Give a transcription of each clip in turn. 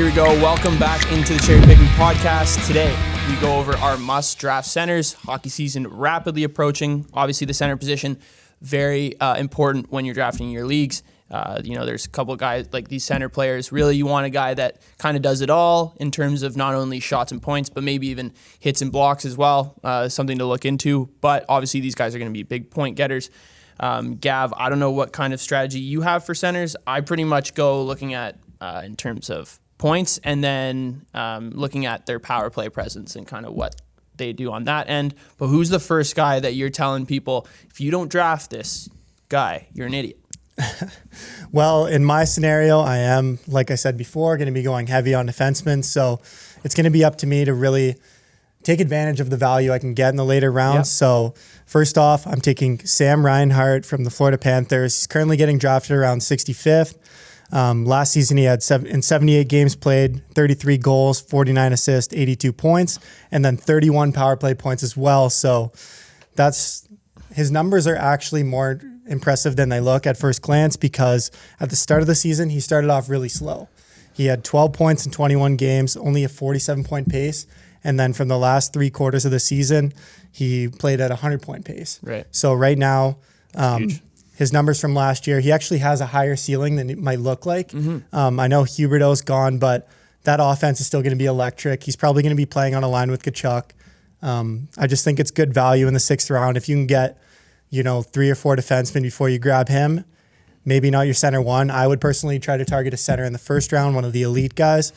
here we go. Welcome back into the Cherry Pickin podcast. Today, we go over our must-draft centers. Hockey season rapidly approaching. Obviously, the center position, very important when you're drafting your leagues. There's a couple of guys like these center players. Really, you want a guy that kind of does it all in terms of not only shots and points, but maybe even hits and blocks as well. Something to look into. But obviously, these guys are going to be big point getters. Gav, I don't know what kind of strategy you have for centers. I pretty much go looking at in terms of points and then looking at their power play presence and kind of what they do on that end. But who's the first guy that you're telling people, if you don't draft this guy, you're an idiot? Well, in my scenario, I am, like I said before, going to be going heavy on defensemen. So it's going to be up to me to really take advantage of the value I can get in the later rounds. Yep. So first off, I'm taking Sam Reinhart from the Florida Panthers. He's currently getting drafted around 65th. Last season, he had 78 games played, 33 goals, 49 assists, 82 points, and then 31 power play points as well. So his numbers are actually more impressive than they look at first glance, because at the start of the season, he started off really slow. He had 12 points in 21 games, only a 47-point pace. And then from the last 3 quarters of the season, he played at a 100-point pace. Right. So right now, his numbers from last year, he actually has a higher ceiling than it might look like. Mm-hmm. I know Huberdeau's gone, but that offense is still going to be electric. He's probably going to be playing on a line with Tkachuk. I just think it's good value in the 6th round. If you can get 3 or 4 defensemen before you grab him, maybe not your center one. I would personally try to target a center in the 1st round, one of the elite guys.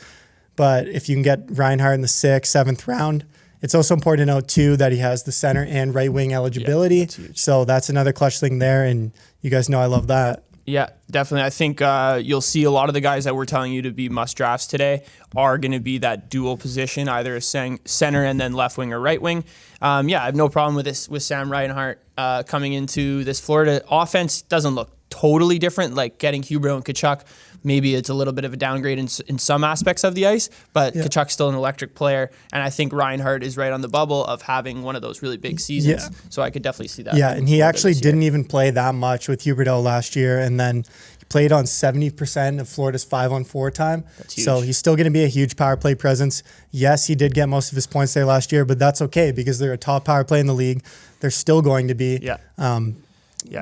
But if you can get Reinhart in the 6th, 7th round, it's also important to note, too, that he has the center and right wing eligibility. Yeah, so that's another clutch thing there, and you guys know I love that. Yeah, definitely. I think you'll see a lot of the guys that we're telling you to be must drafts today are going to be that dual position, either a center and then left wing or right wing. I have no problem with this with Sam Reinhart coming into this Florida offense. Doesn't look totally different, like getting Huberdeau and Tkachuk. Maybe it's a little bit of a downgrade in some aspects of the ice, but yeah. Tkachuk's still an electric player, and I think Reinhart is right on the bubble of having one of those really big seasons. Yeah. So I could definitely see that. Yeah, and he actually didn't even play that much with Huberdeau last year, and then he played on 70% of Florida's 5-on-4 time. That's huge. So he's still going to be a huge power play presence. Yes, he did get most of his points there last year, but that's okay because they're a top power play in the league. They're still going to be. Yeah.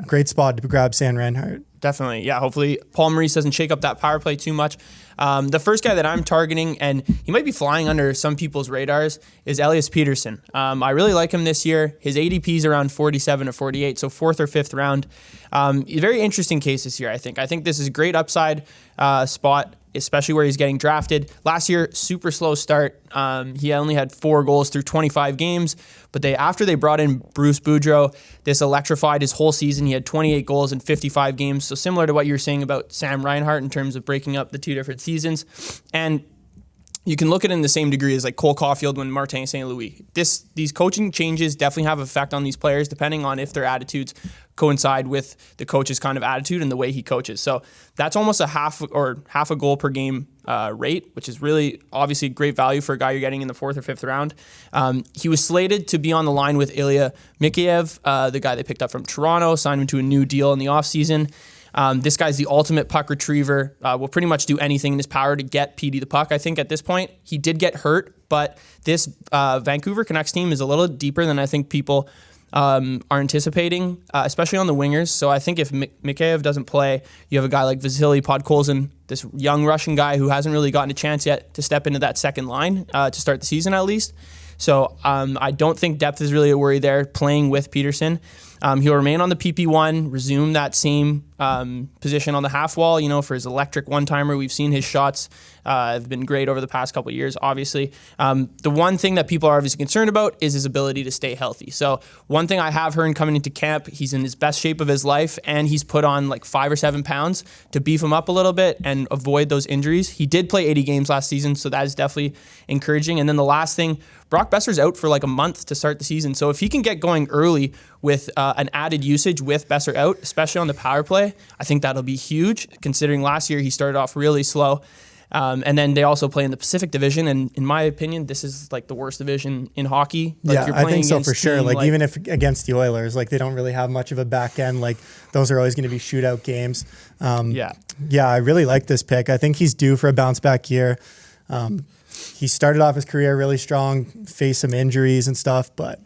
Great spot to grab Sam Reinhart. Definitely. Yeah, hopefully Paul Maurice doesn't shake up that power play too much. The first guy that I'm targeting, and he might be flying under some people's radars, is Elias Pettersson. I really like him this year. His ADP is around 47 or 48, so 4th or 5th round. Very interesting case this year, I think. I think this is a great upside spot, especially where he's getting drafted. Last year, super slow start. He only had 4 goals through 25 games, but after they brought in Bruce Boudreau, this electrified his whole season. He had 28 goals in 55 games, so similar to what you were saying about Sam Reinhart in terms of breaking up the 2 different seasons. And you can look at it in the same degree as like Cole Caulfield when Martin St. Louis. These coaching changes definitely have an effect on these players depending on if their attitudes coincide with the coach's kind of attitude and the way he coaches. So that's almost a half a goal per game rate, which is really obviously great value for a guy you're getting in the 4th or 5th round. He was slated to be on the line with Ilya Mikheyev, the guy they picked up from Toronto, signed him to a new deal in the offseason. This guy's the ultimate puck retriever, will pretty much do anything in his power to get PD the puck, I think, at this point. He did get hurt, but this Vancouver Canucks team is a little deeper than I think people are anticipating, especially on the wingers. So I think if Mikheyev doesn't play, you have a guy like Vasily Podkolzin, this young Russian guy who hasn't really gotten a chance yet to step into that second line to start the season at least. So I don't think depth is really a worry there, playing with Pettersson. He'll remain on the PP1, resume that same position on the half wall, for his electric one-timer. We've seen his shots have been great over the past couple of years, obviously. The one thing that people are obviously concerned about is his ability to stay healthy. So one thing I have heard coming into camp, he's in his best shape of his life, and he's put on like 5 or 7 pounds to beef him up a little bit and avoid those injuries. He did play 80 games last season, so that is definitely encouraging. And then the last thing, Brock Besser's out for like a month to start the season. So if he can get going early with an added usage with Besser out, especially on the power play, I think that'll be huge, considering last year he started off really slow. And then they also play in the Pacific Division, and in my opinion, this is like the worst division in hockey. Like, I think so for sure. Like even if against the Oilers, like they don't really have much of a back end. Like those are always going to be shootout games. I really like this pick. I think he's due for a bounce back year. He started off his career really strong, faced some injuries and stuff, but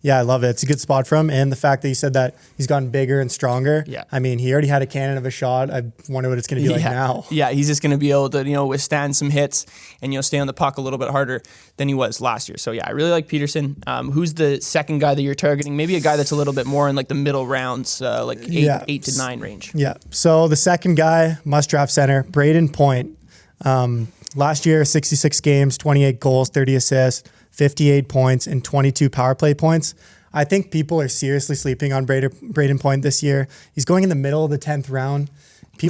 yeah, I love it. It's a good spot for him. And the fact that you said that he's gotten bigger and stronger. Yeah. I mean, he already had a cannon of a shot. I wonder what it's going to be like now. Yeah, he's just going to be able to, withstand some hits and, stay on the puck a little bit harder than he was last year. So, yeah, I really like Pettersson. Who's the second guy that you're targeting? Maybe a guy that's a little bit more in, like, the middle rounds, like 8 to 9 range. Yeah. So, the second guy, must-draft center, Brayden Point. Last year, 66 games, 28 goals, 30 assists, 58 points, and 22 power play points. I think people are seriously sleeping on Brayden Point this year. He's going in the middle of the 10th round.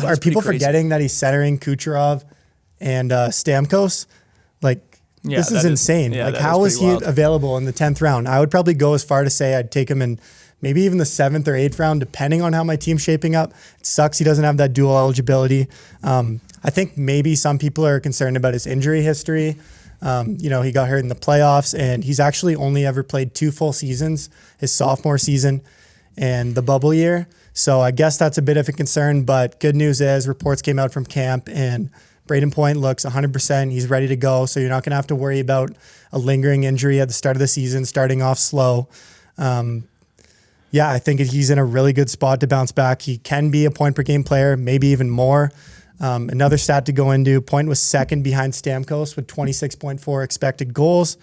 Are people forgetting that he's centering Kucherov and Stamkos? This is insane. Yeah, how is he available in the 10th round? I would probably go as far to say I'd take him in maybe even the 7th or 8th round, depending on how my team's shaping up. It sucks he doesn't have that dual eligibility. I think maybe some people are concerned about his injury history. He got hurt in the playoffs, and he's actually only ever played 2 full seasons, his sophomore season and the bubble year. So I guess that's a bit of a concern, but good news is reports came out from camp, and Brayden Point looks 100%. He's ready to go, so you're not going to have to worry about a lingering injury at the start of the season, starting off slow. I think he's in a really good spot to bounce back. He can be a point-per-game player, maybe even more. Another stat to go into, Point was second behind Stamkos with 26.4 expected goals,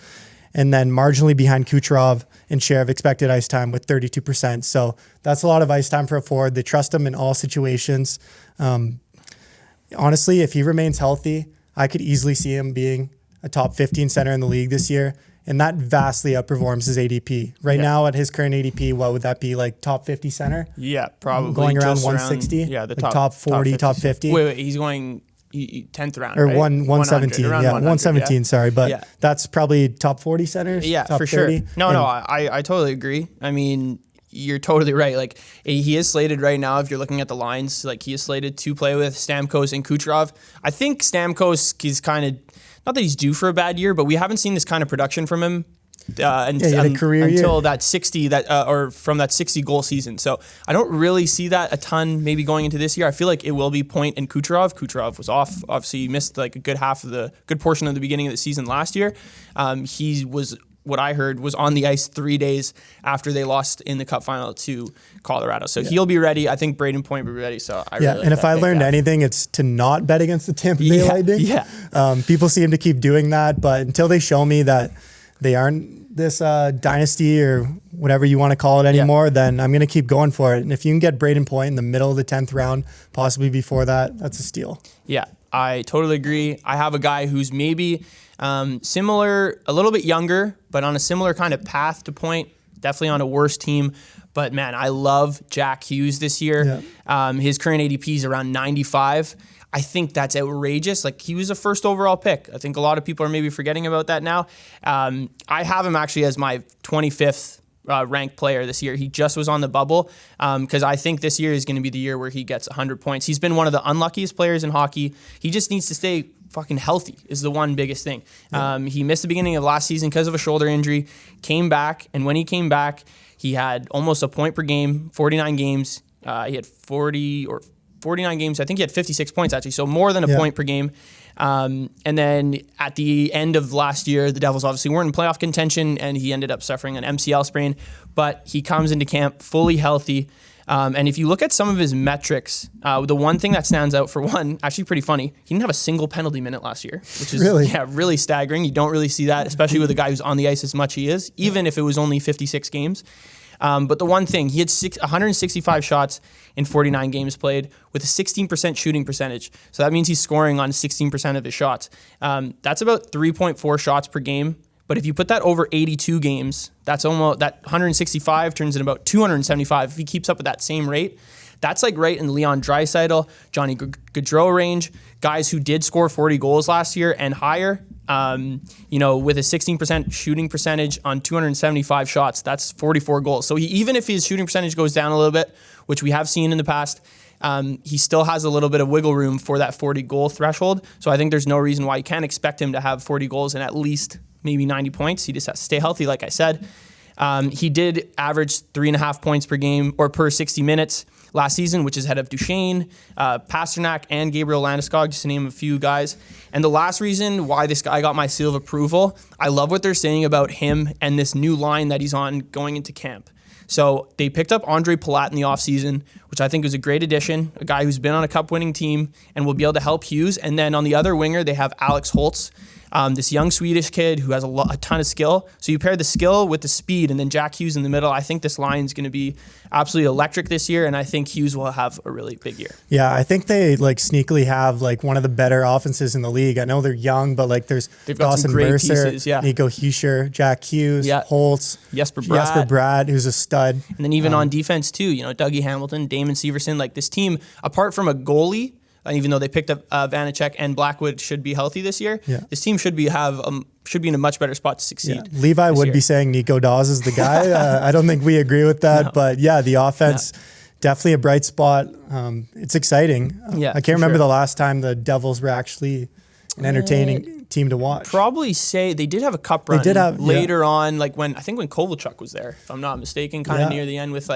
and then marginally behind Kucherov in share of expected ice time with 32%. So that's a lot of ice time for a forward. They trust him in all situations. Honestly, if he remains healthy, I could easily see him being a top 15 center in the league this year. And that vastly outperforms his ADP. Right now, at his current ADP, what would that be, like top 50 center? Yeah, probably. Going around 160? The top 40, top 50? Wait, he's going 10th round, or right? 117. Yeah, 117, sorry. But that's probably top 40 centers? Yeah, top for 30? Sure. No, I totally agree. I mean, you're totally right. Like, he is slated right now, if you're looking at the lines, like he is slated to play with Stamkos and Kucherov. I think Stamkos is kind of, not that he's due for a bad year, but we haven't seen this kind of production from him until that 60 or from that 60 goal season. So I don't really see that a ton maybe going into this year. I feel like it will be Point and Kucherov. Kucherov was off. Obviously, he missed like a good portion of the beginning of the season last year. He was, what I heard, was on the ice 3 days after they lost in the Cup final to Colorado. So he'll be ready. I think Brayden Point will be ready. So I really and if I learned anything, it's to not bet against the Tampa Bay Lightning. Yeah. People seem to keep doing that, but until they show me that they aren't this dynasty or whatever you want to call it anymore, then I'm going to keep going for it. And if you can get Brayden Point in the middle of the 10th round, possibly before that, that's a steal. Yeah, I totally agree. I have a guy who's maybe similar, a little bit younger, but on a similar kind of path to Point, definitely on a worse team. But man, I love Jack Hughes this year. Yeah. His current ADP is around 95. I think that's outrageous. Like, he was a first overall pick. I think a lot of people are maybe forgetting about that now. I have him actually as my 25th ranked player this year. He just was on the bubble because I think this year is going to be the year where he gets 100 points. He's been one of the unluckiest players in hockey. He just needs to stay fucking healthy is the one biggest thing. Yeah. He missed the beginning of last season because of a shoulder injury, came back, and when he came back, he had almost a point per game, 49 games. He had 49 games. I think he had 56 points, actually, so more than a point per game. And then at the end of last year, the Devils obviously weren't in playoff contention, and he ended up suffering an MCL sprain. But he comes into camp fully healthy. And if you look at some of his metrics, the one thing that stands out, for one, actually pretty funny, he didn't have a single penalty minute last year, which is really staggering. You don't really see that, especially with a guy who's on the ice as much he is, even if it was only 56 games. But the one thing, he had 165 shots in 49 games played with a 16% shooting percentage. So that means he's scoring on 16% of his shots. That's about 3.4 shots per game. But if you put that over 82 games, that's almost, that 165 turns in about 275. If he keeps up at that same rate, that's like right in Leon Draisaitl, Johnny Gaudreau range, guys who did score 40 goals last year and higher. With a 16% shooting percentage on 275 shots, that's 44 goals. So even if his shooting percentage goes down a little bit, which we have seen in the past, he still has a little bit of wiggle room for that 40 goal threshold. So I think there's no reason why you can't expect him to have 40 goals and at least maybe 90 points. He just has to stay healthy, like I said. He did average 3.5 points per game or per 60 minutes last season, which is ahead of Duchesne, Pasternak, and Gabriel Landeskog, just to name a few guys. And the last reason why this guy got my seal of approval, I love what they're saying about him and this new line that he's on going into camp. So they picked up Andre Palat in the offseason, which I think was a great addition, a guy who's been on a cup-winning team and will be able to help Hughes. And then on the other winger, they have Alex Holtz, this young Swedish kid who has a ton of skill. So you pair the skill with the speed and then Jack Hughes in the middle. I think this line is going to be absolutely electric this year, and I think Hughes will have a really big year. Yeah, I think they sneakily have one of the better offenses in the league. I know they're young, but they've got some great Mercer, pieces, Nico Hischier, Jack Hughes, Holtz, Jesper Brad, who's a stud. And then even on defense too, Dougie Hamilton, Damon Severson, this team, apart from a goalie, even though they picked up Vanacek and Blackwood should be healthy this year, this team should be in a much better spot to succeed. Yeah. Levi would be saying Nico Dawes is the guy. I don't think we agree with that, but the offense, definitely a bright spot. It's exciting. I can't remember the last time the Devils were actually an entertaining team to watch. Probably say they did have a cup run later on, when Kovalchuk was there, if I'm not mistaken, kind of near the end with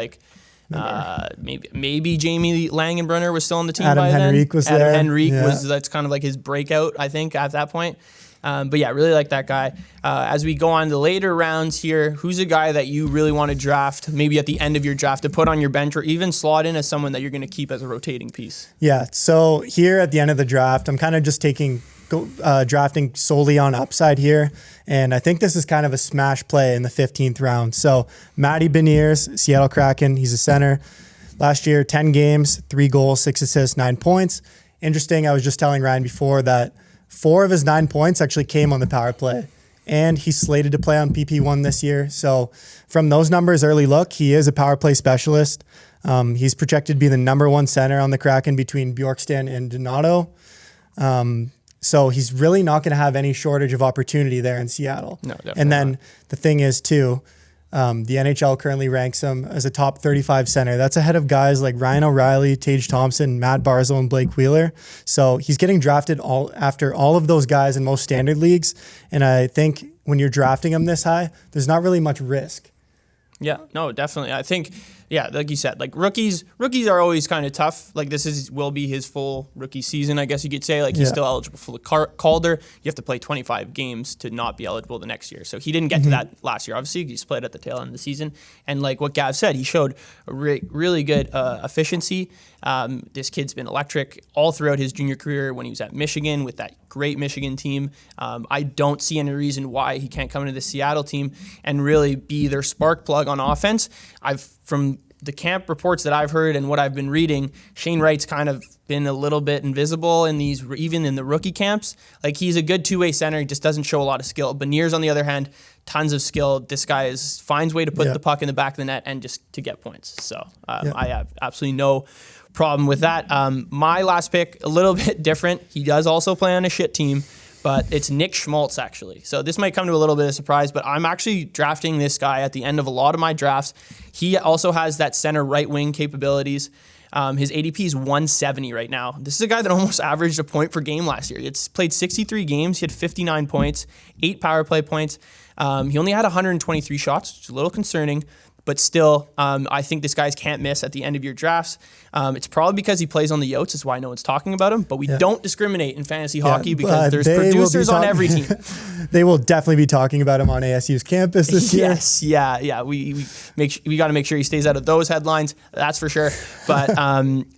maybe Jamie Langenbrunner was still on the team by then. Henrique was there. Adam Henrique that's kind of his breakout, I think, at that point. But really like that guy. As we go on to later rounds here, who's a guy that you really want to draft, maybe at the end of your draft, to put on your bench or even slot in as someone that you're going to keep as a rotating piece? Yeah, so here at the end of the draft, I'm kind of just drafting solely on upside here. And I think this is kind of a smash play in the 15th round. So Matty Beniers, Seattle Kraken, he's a center. Last year, 10 games, 3 goals, 6 assists, 9 points. Interesting, I was just telling Ryan before that 4 of his 9 points actually came on the power play. And he's slated to play on PP1 this year. So from those numbers, early look, he is a power play specialist. He's projected to be the #1 center on the Kraken between Bjorkstrand and Donato. So he's really not going to have any shortage of opportunity there in Seattle. No, definitely and then not. The thing is, too, the NHL currently ranks him as a top 35 center. That's ahead of guys like Ryan O'Reilly, Tage Thompson, Matt Barzal, and Blake Wheeler. So he's getting drafted after all of those guys in most standard leagues. And I think when you're drafting him this high, there's not really much risk. Yeah, no, definitely. I think, like you said, rookies are always kind of tough. This will be his full rookie season, I guess you could say. He's still eligible for the Calder. You have to play 25 games to not be eligible the next year. So he didn't get to that last year. Obviously, he's played at the tail end of the season. And what Gav said, he showed a really good efficiency. This kid's been electric all throughout his junior career when he was at Michigan with that great Michigan team. I don't see any reason why he can't come into the Seattle team and really be their spark plug on offense. From the camp reports that I've heard and what I've been reading, Shane Wright's kind of been a little bit invisible even in the rookie camps. He's a good two-way center. He just doesn't show a lot of skill. Beniers, on the other hand, tons of skill. This guy finds a way to put the puck in the back of the net and just to get points. So I have absolutely no problem with that. My last pick, a little bit different. He does also play on a shit team, but it's Nick Schmaltz, actually. So this might come to a little bit of surprise, but I'm actually drafting this guy at the end of a lot of my drafts. He also has that center right wing capabilities. His ADP is 170 right now. This is a guy that almost averaged a point per game last year. It's played 63 games. He had 59 points, 8 power play points. He only had 123 shots, which is a little concerning. But still, I think this guy can't miss at the end of your drafts. It's probably because he plays on the Yotes. That's why no one's talking about him. But we don't discriminate in fantasy hockey because there's producers on every team. They will definitely be talking about him on ASU's campus this year. Yes, yeah. We got to make sure he stays out of those headlines. That's for sure. But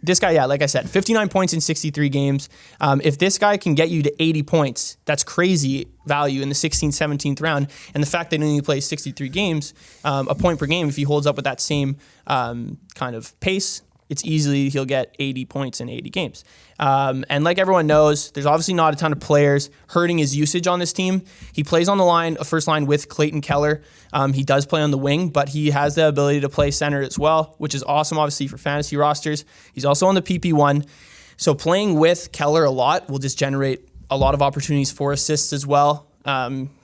this guy, like I said, 59 points in 63 games. If this guy can get you to 80 points, that's crazy value in the 16th, 17th round. And the fact that he only plays 63 games, a point per game, if he holds up with that same kind of pace, he'll get 80 points in 80 games. And like everyone knows, there's obviously not a ton of players hurting his usage on this team. He plays on a first line with Clayton Keller. He does play on the wing, but he has the ability to play center as well, which is awesome, obviously, for fantasy rosters. He's also on the PP1. So playing with Keller a lot will just generate a lot of opportunities for assists as well.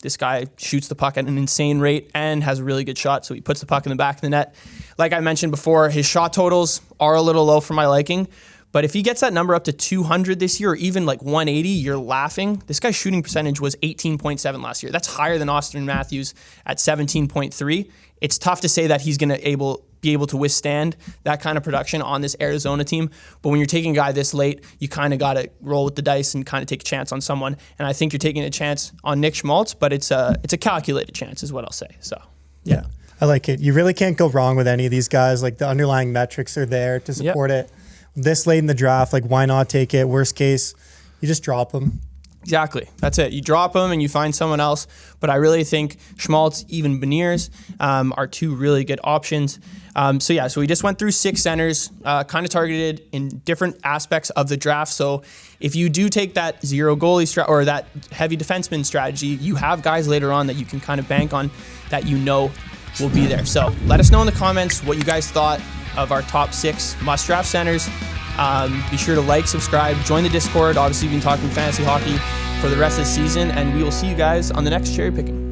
This guy shoots the puck at an insane rate and has a really good shot, so he puts the puck in the back of the net. Like I mentioned before, his shot totals are a little low for my liking, but if he gets that number up to 200 this year or even 180, you're laughing. This guy's shooting percentage was 18.7 last year. That's higher than Austin Matthews at 17.3. It's tough to say that he's going to be able to withstand that kind of production on this Arizona team. But when you're taking a guy this late, you kind of got to roll with the dice and kind of take a chance on someone. And I think you're taking a chance on Nick Schmaltz, but it's a calculated chance is what I'll say. So, yeah. I like it. You really can't go wrong with any of these guys. Like, the underlying metrics are there to support it. This late in the draft, like, why not take it? Worst case, you just drop them. Exactly. That's it. You drop them and you find someone else. But I really think Schmaltz, even Beniers, are two really good options. So we just went through 6 centers, kind of targeted in different aspects of the draft. So if you do take that zero goalie or that heavy defenseman strategy, you have guys later on that you can kind of bank on that you know will be there. So let us know in the comments what you guys thought of our top 6 must-draft centers. Be sure to like, subscribe, join the Discord. Obviously, we've been talking fantasy hockey for the rest of the season, and we will see you guys on the next Cherry Picking.